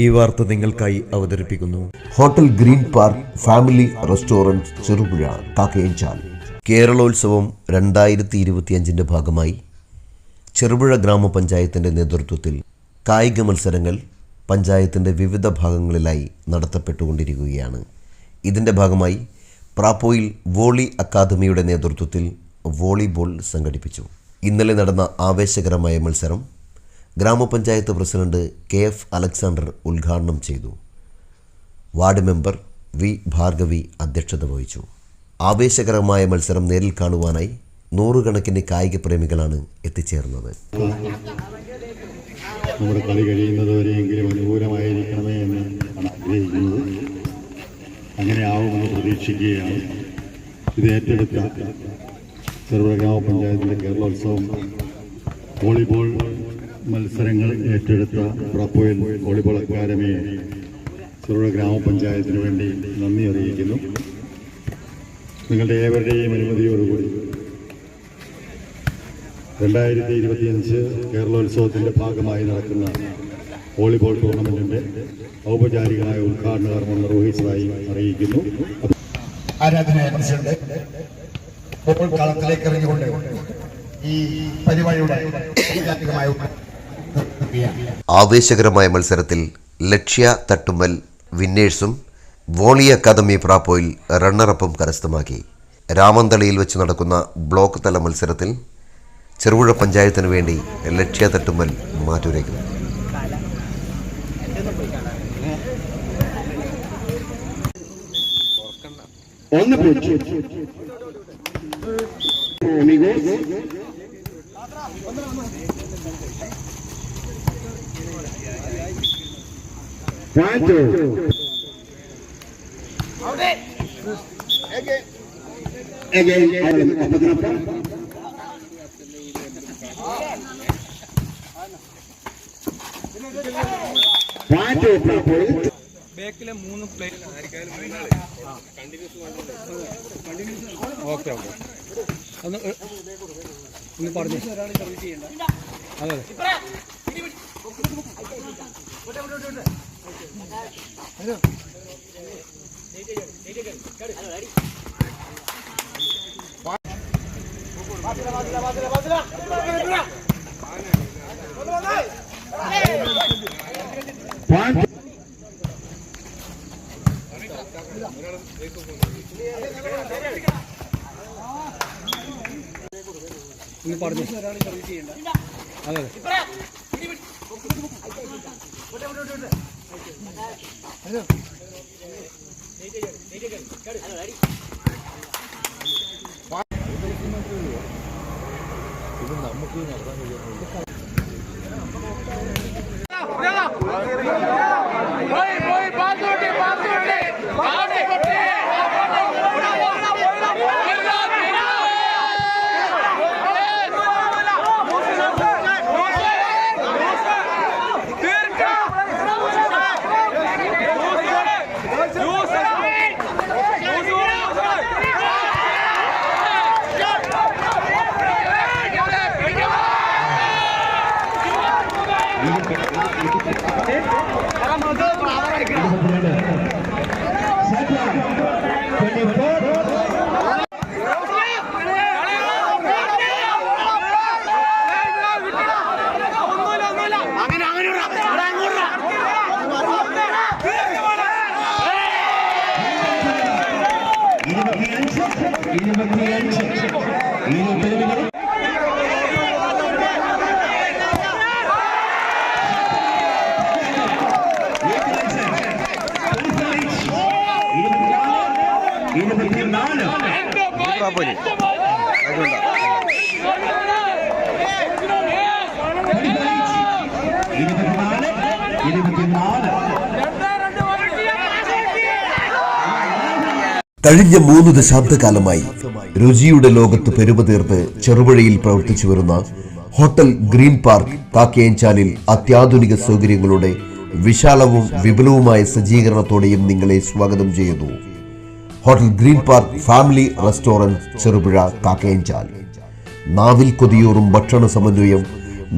ഈ വാർത്ത നിങ്ങൾക്കായി അവതരിപ്പിക്കുന്നു hotel green park family restaurant Cherupuzha Kakkayanchal. Keralotsavam 2025 ഭാഗമായി ചെറുപുഴ ഗ്രാമപഞ്ചായത്തിൻ്റെ നേതൃത്വത്തിൽ കായിക മത്സരങ്ങൾ പഞ്ചായത്തിൻ്റെ വിവിധ ഭാഗങ്ങളിലായി നടത്തപ്പെട്ടുകൊണ്ടിരിക്കുകയാണ്. ഇതിൻ്റെ ഭാഗമായി പ്രാപ്പോയിൽ വോളി അക്കാദമിയുടെ നേതൃത്വത്തിൽ വോളിബോൾ സംഘടിപ്പിച്ചു. ഇന്നലെ നടന്ന ആവേശകരമായ മത്സരം ഗ്രാമപഞ്ചായത്ത് പ്രസിഡന്റ് KF അലക്സാണ്ടർ ഉദ്ഘാടനം ചെയ്തു. വാർഡ് മെമ്പർ V ഭാർഗവി അധ്യക്ഷത വഹിച്ചു. ആവേശകരമായ മത്സരം നേരിൽ കാണുവാനായി നൂറുകണക്കിന് കായിക പ്രേമികളാണ് എത്തിച്ചേർന്നത്. നമ്മുടെ കളി കഴിയുന്നതുവരെയെങ്കിലും അനുകൂലമായിരിക്കണമേ എന്ന് ആഗ്രഹിക്കുന്നത്. അങ്ങനെ ആവുമെന്ന് പ്രതീക്ഷിക്കുകയാണ്. ഇത് ഏറ്റെടുത്ത ചെറുപുഴ ഗ്രാമപഞ്ചായത്തിൻ്റെ കേരളോത്സവം വോളിബോൾ മത്സരങ്ങൾ ഏറ്റെടുത്ത പ്രാപ്പോയിൽ വോളിബോൾ അക്കാദമിയെ ചെറുപുഴ ഗ്രാമപഞ്ചായത്തിന് വേണ്ടി നന്ദി അറിയിക്കുന്നു. നിങ്ങളുടെ ഏവരുടെയും അനുമതിയോടുകൂടി 2025 കേരളോത്സവത്തിൻ്റെ ഭാഗമായി നടക്കുന്ന വോളിബോൾ ടൂർണമെൻറ്റിൻ്റെ ഔപചാരികമായ ഉദ്ഘാടന കർമ്മം നിർവഹിച്ചതായി അറിയിക്കുന്നു. ആരാധനായ പ്രസിഡന്റ് ഇപ്പോൾ കളത്തിലേക്ക് ഇറങ്ങിക്കൊണ്ട് ഈ പരിപാടിയുടെ ആവേശകരമായ മത്സരത്തിൽ ലക്ഷ്യ തട്ടുമ്മൽ വിന്നേഴ്സും വോളി അക്കാദമി പ്രാപ്പോയിൽ റണ്ണറപ്പും കരസ്ഥമാക്കി. രാമന്തളിയിൽ വെച്ച് നടക്കുന്ന ബ്ലോക്ക് തല മത്സരത്തിൽ ചെറുപുഴ പഞ്ചായത്തിന് വേണ്ടി ലക്ഷ്യ തട്ടുമ്മൽ മാറ്റുരയ്ക്കുന്നു. ബാക്കിലെ 3 പ്ലേറ്റ് ഓക്കെ ഒന്ന് പറഞ്ഞു. അതെ ഒന്ന് പറഞ്ഞു. അതെ ഇത് നമുക്ക് നടത്താൻ കഴിയുന്നത്. കഴിഞ്ഞ 3 ദശാബ്ദകാലമായി രുചിയുടെ ലോകത്ത് പെരുമതീർത്ത് ചെറുപുഴയിൽ പ്രവർത്തിച്ചു വരുന്ന ഹോട്ടൽ ഗ്രീൻ പാർക്ക് കാക്കയഞ്ചാലിൽ അത്യാധുനിക സൗകര്യങ്ങളുടെ വിശാലവും വിപുലവുമായ സജ്ജീകരണത്തോടെയും നിങ്ങളെ സ്വാഗതം ചെയ്യുന്നു. Hotel green park family restaurant Cherupuzha Kakkayanchal. നാവിൽ കൊതിയൂറും ഭക്ഷണ സമന്വയം,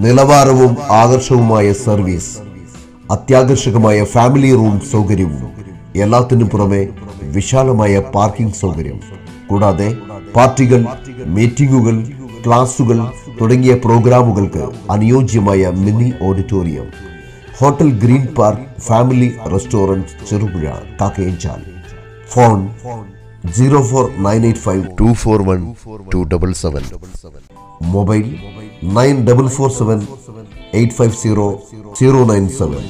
നിലവാരവും ആകർഷകവുമായ സർവീസ്, അത്യാകർഷകമായ ഫാമിലി റൂം സൗകര്യവും എല്ലാത്തിനും പുറമെ വിശാലമായ പാർക്കിംഗ് സൗകര്യം, കൂടാതെ പാർട്ടികൾ, മീറ്റിംഗുകൾ, ക്ലാസുകൾ തുടങ്ങിയ പ്രോഗ്രാമുകൾക്ക് അനുയോജ്യമായ mini auditorium. Hotel green park family restaurant Cherupuzha Kakkayanchal. Phone 04985241277. Mobile 9447 850 097.